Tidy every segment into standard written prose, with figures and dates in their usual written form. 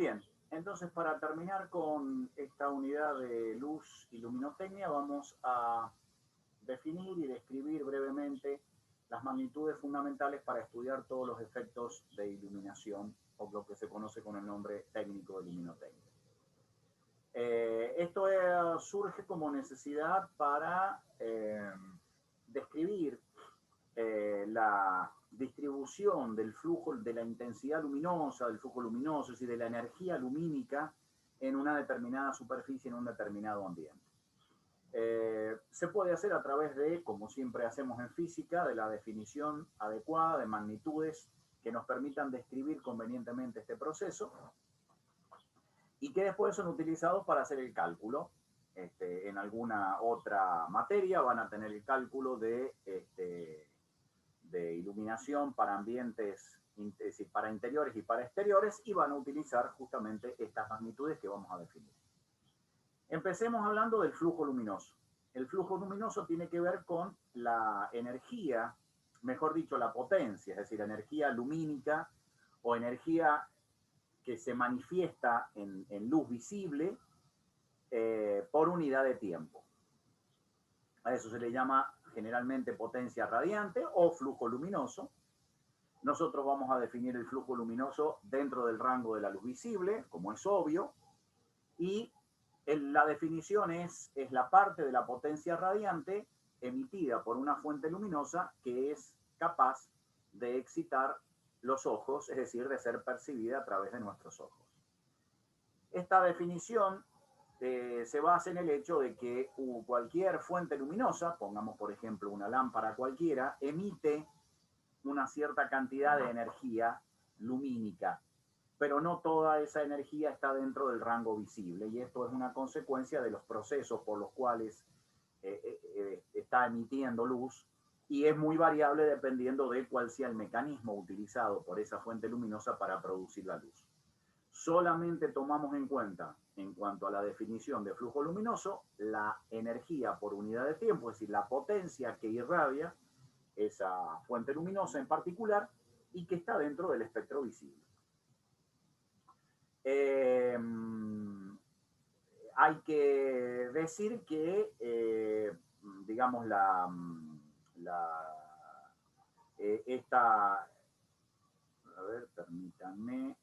Bien, entonces para terminar con esta unidad de luz y luminotecnia vamos a definir y describir brevemente las magnitudes fundamentales para estudiar todos los efectos de iluminación o lo que se conoce con el nombre técnico de luminotecnia. Esto surge como necesidad para describir la distribución del flujo, de la intensidad luminosa, del flujo luminoso, es decir, de la energía lumínica en una determinada superficie, en un determinado ambiente. Se puede hacer a través de, como siempre hacemos en física, de la definición adecuada de magnitudes que nos permitan describir convenientemente este proceso y que después son utilizados para hacer el cálculo. En alguna otra materia van a tener el cálculo de iluminación para ambientes, es decir, para interiores y para exteriores, y van a utilizar justamente estas magnitudes que vamos a definir. Empecemos hablando del flujo luminoso. El flujo luminoso tiene que ver con la energía, mejor dicho, la potencia, es decir, energía lumínica o energía que se manifiesta en luz visible por unidad de tiempo. A eso se le llama generalmente potencia radiante o flujo luminoso. Nosotros vamos a definir el flujo luminoso dentro del rango de la luz visible, como es obvio, y la definición es la parte de la potencia radiante emitida por una fuente luminosa que es capaz de excitar los ojos, es decir, de ser percibida a través de nuestros ojos. Esta definición se basa en el hecho de que cualquier fuente luminosa, pongamos por ejemplo una lámpara cualquiera, emite una cierta cantidad de energía lumínica, pero no toda esa energía está dentro del rango visible, y esto es una consecuencia de los procesos por los cuales está emitiendo luz, y es muy variable dependiendo de cuál sea el mecanismo utilizado por esa fuente luminosa para producir la luz. Solamente tomamos en cuenta, en cuanto a la definición de flujo luminoso, la energía por unidad de tiempo, es decir, la potencia que irradia esa fuente luminosa en particular y que está dentro del espectro visible. Hay que decir que, digamos, esta, a ver, permítanme.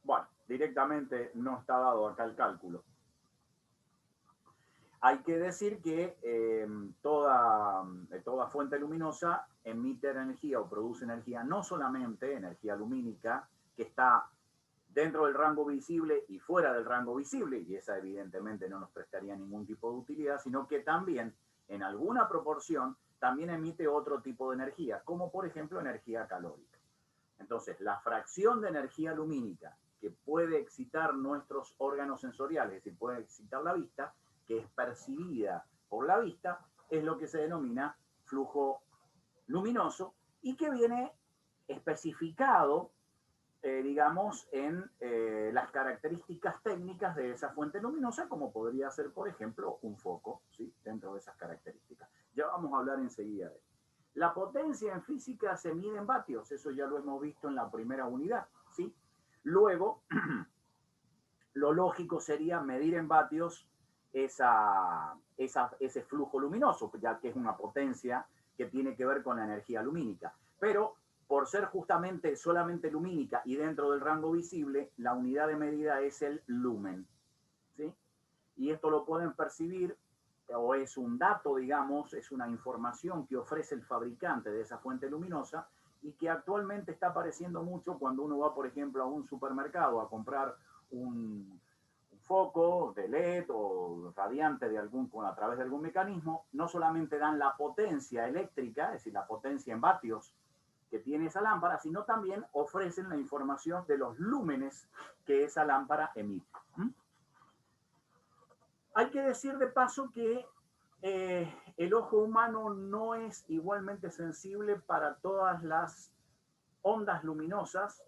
Bueno, directamente no está dado acá el cálculo. Hay que decir que toda fuente luminosa emite energía o produce energía, no solamente energía lumínica, que está dentro del rango visible y fuera del rango visible, y esa evidentemente no nos prestaría ningún tipo de utilidad, sino que también, en alguna proporción, también emite otro tipo de energía, como por ejemplo energía calórica. Entonces, la fracción de energía lumínica que puede excitar nuestros órganos sensoriales, es decir, puede excitar la vista, que es percibida por la vista, es lo que se denomina flujo luminoso y que viene especificado, digamos, en las características técnicas de esa fuente luminosa, como podría ser, por ejemplo, un foco, ¿sí? Dentro de esas características. Ya vamos a hablar enseguida de eso. La potencia en física se mide en vatios, eso ya lo hemos visto en la primera unidad, ¿sí? Luego, lo lógico sería medir en vatios ese flujo luminoso, ya que es una potencia que tiene que ver con la energía lumínica. Pero por ser justamente solamente lumínica y dentro del rango visible, la unidad de medida es el lumen, ¿sí? Y esto lo pueden percibir, o es un dato, digamos, es una información que ofrece el fabricante de esa fuente luminosa y que actualmente está apareciendo mucho cuando uno va, por ejemplo, a un supermercado a comprar un foco de LED o radiante de a través de algún mecanismo. No solamente dan la potencia eléctrica, es decir, la potencia en vatios que tiene esa lámpara, sino también ofrecen la información de los lúmenes que esa lámpara emite. Hay que decir de paso que el ojo humano no es igualmente sensible para todas las ondas luminosas,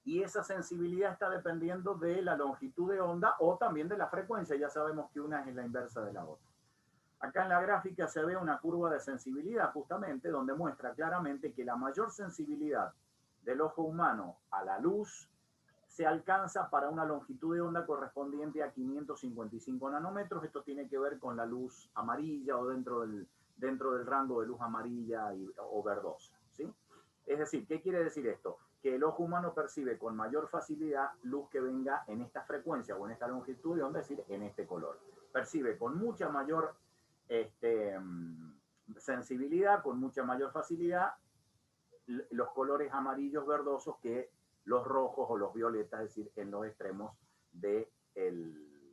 y esa sensibilidad está dependiendo de la longitud de onda o también de la frecuencia. Ya sabemos que una es la inversa de la otra. Acá en la gráfica se ve una curva de sensibilidad justamente donde muestra claramente que la mayor sensibilidad del ojo humano a la luz se alcanza para una longitud de onda correspondiente a 555 nanómetros. Esto tiene que ver con la luz amarilla o dentro del rango de luz amarilla o verdosa, ¿sí? Es decir, ¿qué quiere decir esto? Que el ojo humano percibe con mayor facilidad luz que venga en esta frecuencia o en esta longitud de onda, es decir, en este color. Percibe con mucha mayor sensibilidad, con mucha mayor facilidad, los colores amarillos verdosos que los rojos o los violetas, es decir, en los extremos del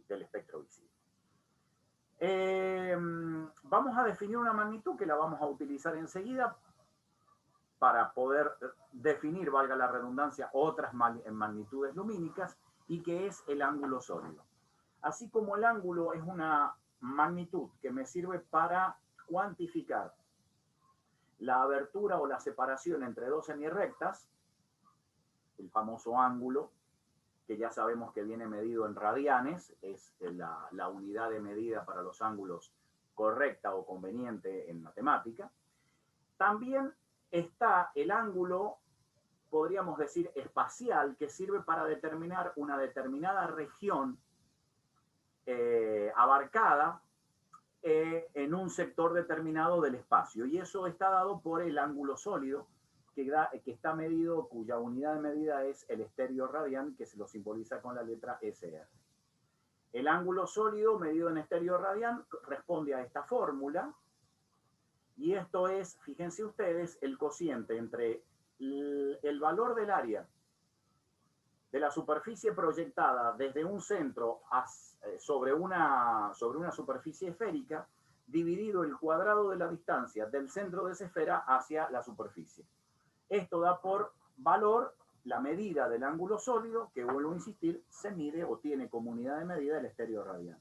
espectro visible. Vamos a definir una magnitud que la vamos a utilizar enseguida para poder definir, valga la redundancia, otras magnitudes lumínicas, y que es el ángulo sólido. Así como el ángulo es una magnitud que me sirve para cuantificar la abertura o la separación entre dos semirectas, el famoso ángulo, que ya sabemos que viene medido en radianes, es la unidad de medida para los ángulos correcta o conveniente en matemática. También está el ángulo, podríamos decir, espacial, que sirve para determinar una determinada región abarcada en un sector determinado del espacio. Y eso está dado por el ángulo sólido, que está medido, cuya unidad de medida es el estéreo radián, que se lo simboliza con la letra SR. El ángulo sólido medido en estéreo radián responde a esta fórmula, y esto es, fíjense ustedes, el cociente entre el valor del área de la superficie proyectada desde un centro sobre una superficie esférica, dividido el cuadrado de la distancia del centro de esa esfera hacia la superficie. Esto da por valor la medida del ángulo sólido, que, vuelvo a insistir, se mide o tiene como unidad de medida el estéreo radián.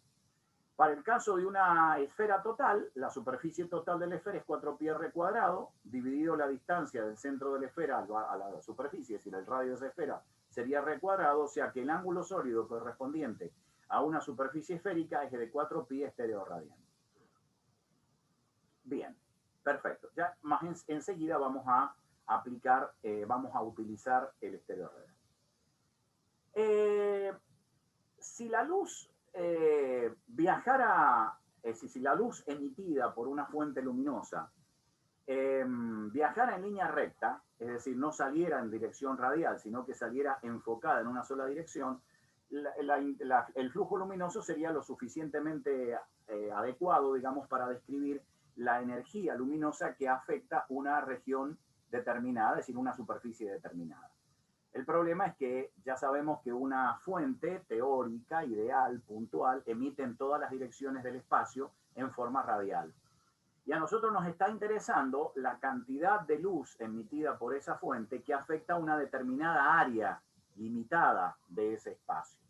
Para el caso de una esfera total, la superficie total de la esfera es 4πr cuadrado, dividido la distancia del centro de la esfera a la superficie, es decir, el radio de esa esfera sería r cuadrado, o sea que el ángulo sólido correspondiente a una superficie esférica es de 4π estéreo radián. Bien, perfecto. Ya más enseguida vamos a aplicar, vamos a utilizar el estéreo radián. Si la luz viajara, si la luz emitida por una fuente luminosa viajara en línea recta, es decir, no saliera en dirección radial, sino que saliera enfocada en una sola dirección, el flujo luminoso sería lo suficientemente adecuado, digamos, para describir la energía luminosa que afecta una región determinada, es decir, una superficie determinada. El problema es que ya sabemos que una fuente teórica, ideal, puntual, emite en todas las direcciones del espacio en forma radial. Y a nosotros nos está interesando la cantidad de luz emitida por esa fuente que afecta a una determinada área limitada de ese espacio.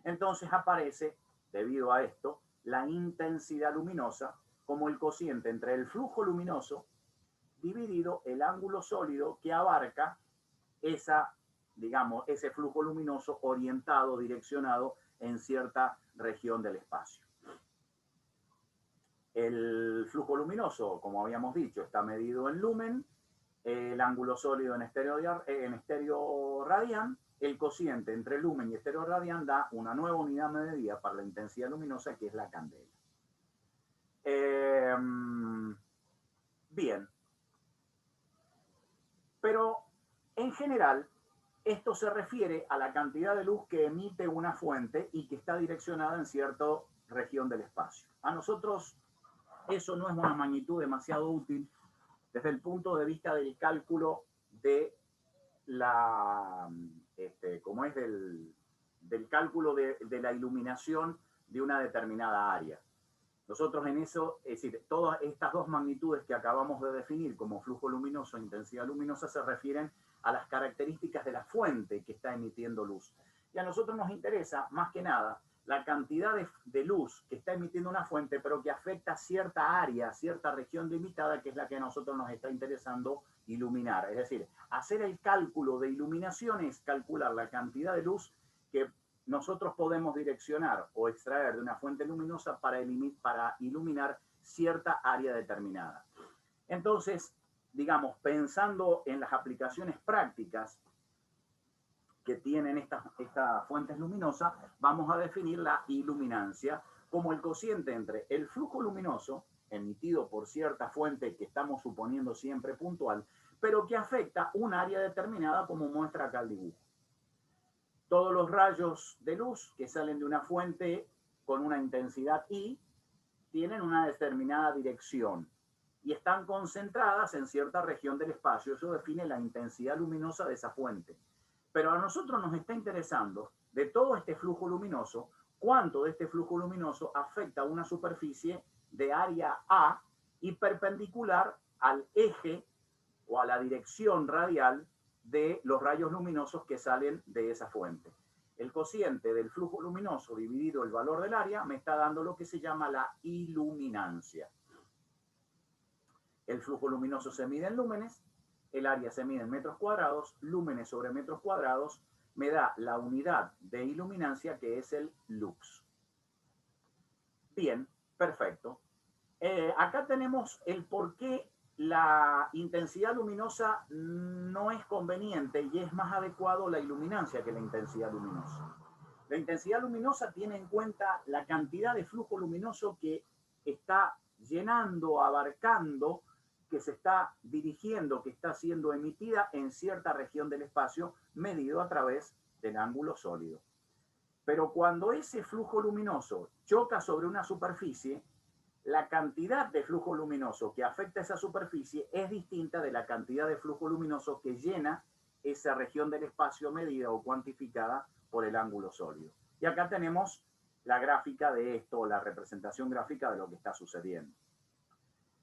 Entonces aparece, debido a esto, la intensidad luminosa como el cociente entre el flujo luminoso dividido el ángulo sólido que abarca ese flujo luminoso orientado, direccionado en cierta región del espacio. El flujo luminoso, como habíamos dicho, está medido en lumen, el ángulo sólido en estéreo radián, el cociente entre lumen y estéreo radián da una nueva unidad de medida para la intensidad luminosa, que es la candela. Bien. Pero, en general, esto se refiere a la cantidad de luz que emite una fuente y que está direccionada en cierta región del espacio. A nosotros eso no es una magnitud demasiado útil desde el punto de vista del cálculo de del cálculo de la iluminación de una determinada área. Nosotros en eso, es decir, todas estas dos magnitudes que acabamos de definir como flujo luminoso e intensidad luminosa se refieren a las características de la fuente que está emitiendo luz. Y a nosotros nos interesa, más que nada, la cantidad de luz que está emitiendo una fuente, pero que afecta cierta área, cierta región limitada, que es la que a nosotros nos está interesando iluminar. Es decir, hacer el cálculo de iluminación es calcular la cantidad de luz que nosotros podemos direccionar o extraer de una fuente luminosa para iluminar cierta área determinada. Entonces, digamos, pensando en las aplicaciones prácticas que tienen estas fuentes luminosas, vamos a definir la iluminancia como el cociente entre el flujo luminoso emitido por cierta fuente que estamos suponiendo siempre puntual, pero que afecta un área determinada, como muestra acá el dibujo. Todos los rayos de luz que salen de una fuente con una intensidad I tienen una determinada dirección y están concentradas en cierta región del espacio. Eso define la intensidad luminosa de esa fuente. Pero a nosotros nos está interesando, de todo este flujo luminoso, cuánto de este flujo luminoso afecta a una superficie de área A y perpendicular al eje o a la dirección radial de los rayos luminosos que salen de esa fuente. El cociente del flujo luminoso dividido el valor del área me está dando lo que se llama la iluminancia. El flujo luminoso se mide en lúmenes, el área se mide en metros cuadrados, lúmenes sobre metros cuadrados me da la unidad de iluminancia que es el lux. Bien, perfecto. Acá tenemos el por qué la intensidad luminosa no es conveniente y es más adecuado la iluminancia que la intensidad luminosa. La intensidad luminosa tiene en cuenta la cantidad de flujo luminoso que está llenando, abarcando, que se está dirigiendo, que está siendo emitida en cierta región del espacio, medido a través del ángulo sólido. Pero cuando ese flujo luminoso choca sobre una superficie, la cantidad de flujo luminoso que afecta a esa superficie es distinta de la cantidad de flujo luminoso que llena esa región del espacio medida o cuantificada por el ángulo sólido. Y acá tenemos la gráfica de esto, la representación gráfica de lo que está sucediendo.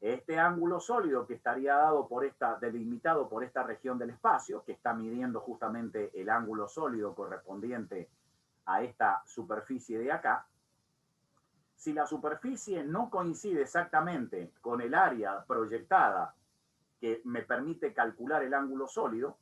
Este ángulo sólido que estaría dado por delimitado por esta región del espacio, que está midiendo justamente el ángulo sólido correspondiente a esta superficie de acá, si la superficie no coincide exactamente con el área proyectada que me permite calcular el ángulo sólido,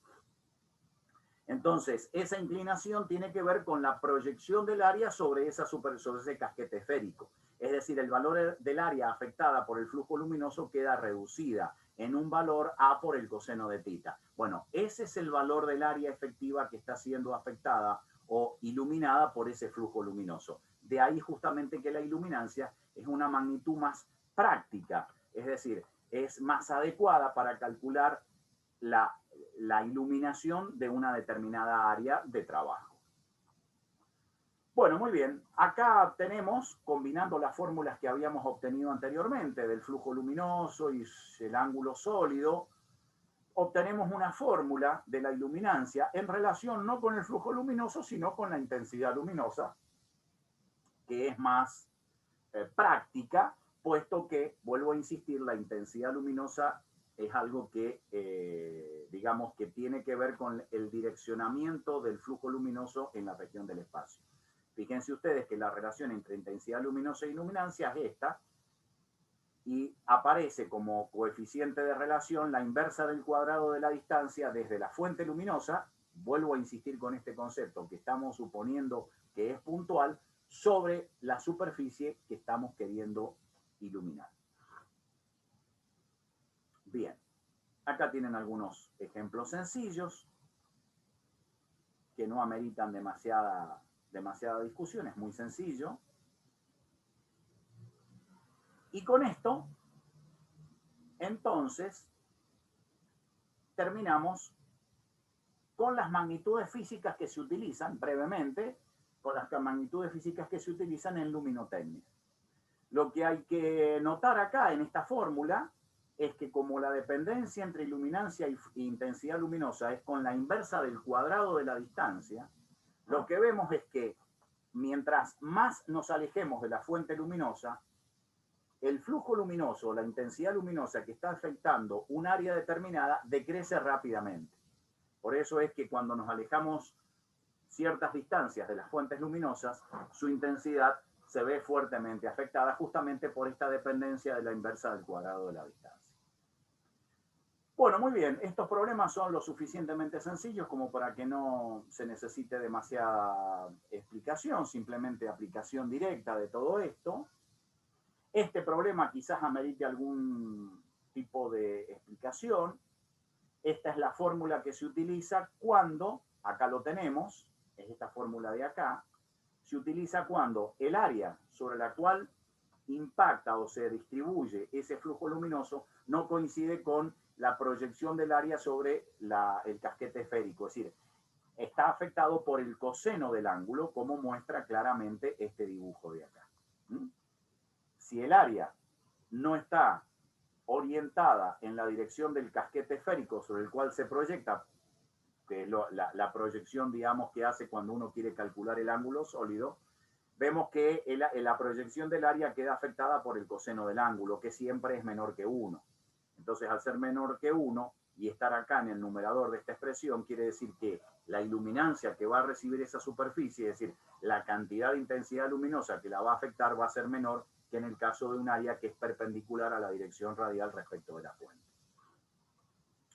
entonces esa inclinación tiene que ver con la proyección del área sobre ese casquete esférico. Es decir, el valor del área afectada por el flujo luminoso queda reducida en un valor A por el coseno de tita. Bueno, ese es el valor del área efectiva que está siendo afectada o iluminada por ese flujo luminoso. De ahí justamente que la iluminancia es una magnitud más práctica, es decir, es más adecuada para calcular la iluminación de una determinada área de trabajo. Bueno, muy bien. Acá tenemos, combinando las fórmulas que habíamos obtenido anteriormente del flujo luminoso y el ángulo sólido, obtenemos una fórmula de la iluminancia en relación no con el flujo luminoso, sino con la intensidad luminosa, que es más práctica, puesto que, vuelvo a insistir, la intensidad luminosa es algo que, digamos, que tiene que ver con el direccionamiento del flujo luminoso en la región del espacio. Fíjense ustedes que la relación entre intensidad luminosa e iluminancia es esta, y aparece como coeficiente de relación la inversa del cuadrado de la distancia desde la fuente luminosa, vuelvo a insistir con este concepto que estamos suponiendo que es puntual, sobre la superficie que estamos queriendo iluminar. Bien, acá tienen algunos ejemplos sencillos que no ameritan demasiada discusión, es muy sencillo. Y con esto, entonces, terminamos con las magnitudes físicas que se utilizan, brevemente, con las magnitudes físicas que se utilizan en luminotecnia. Lo que hay que notar acá en esta fórmula es que como la dependencia entre iluminancia e intensidad luminosa es con la inversa del cuadrado de la distancia, lo que vemos es que mientras más nos alejemos de la fuente luminosa, el flujo luminoso, la intensidad luminosa que está afectando un área determinada, decrece rápidamente. Por eso es que cuando nos alejamos ciertas distancias de las fuentes luminosas, su intensidad se ve fuertemente afectada justamente por esta dependencia de la inversa del cuadrado de la distancia. Bueno, muy bien, estos problemas son lo suficientemente sencillos como para que no se necesite demasiada explicación, simplemente aplicación directa de todo esto. Este problema quizás amerite algún tipo de explicación. Esta es la fórmula que se utiliza cuando acá lo tenemos, es esta fórmula de acá, se utiliza cuando el área sobre la cual impacta o se distribuye ese flujo luminoso no coincide con la proyección del área sobre el casquete esférico, es decir, está afectado por el coseno del ángulo, como muestra claramente este dibujo de acá. Si el área no está orientada en la dirección del casquete esférico sobre el cual se proyecta, que es la proyección, digamos, que hace cuando uno quiere calcular el ángulo sólido, vemos que la proyección del área queda afectada por el coseno del ángulo, que siempre es menor que 1. Entonces, al ser menor que 1 y estar acá en el numerador de esta expresión, quiere decir que la iluminancia que va a recibir esa superficie, es decir, la cantidad de intensidad luminosa que la va a afectar va a ser menor que en el caso de un área que es perpendicular a la dirección radial respecto de la fuente.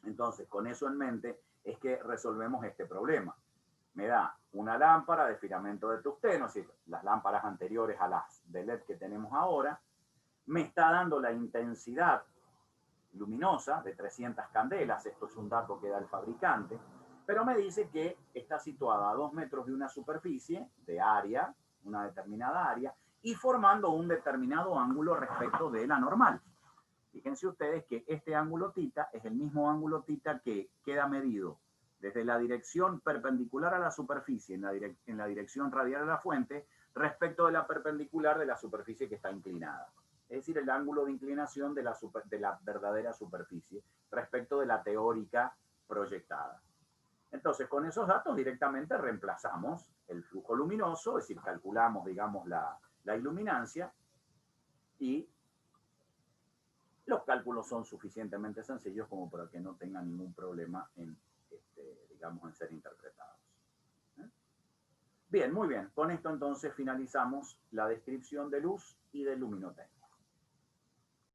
Entonces, con eso en mente, es que resolvemos este problema. Me da una lámpara de filamento de tungsteno, es decir, las lámparas anteriores a las de LED que tenemos ahora, me está dando la intensidad luminosa de 300 candelas, esto es un dato que da el fabricante, pero me dice que está situada a 2 metros de una superficie de área, una determinada área, y formando un determinado ángulo respecto de la normal. Fíjense ustedes que este ángulo θ es el mismo ángulo θ que queda medido desde la dirección perpendicular a la superficie en la dirección radial a la fuente respecto de la perpendicular de la superficie que está inclinada. Es decir, el ángulo de inclinación de la verdadera superficie respecto de la teórica proyectada. Entonces, con esos datos directamente reemplazamos el flujo luminoso, es decir, calculamos, digamos, la iluminancia y los cálculos son suficientemente sencillos como para que no tengan ningún problema en, digamos, en ser interpretados. Bien, muy bien. Con esto entonces finalizamos la descripción de luz y de luminotecnia.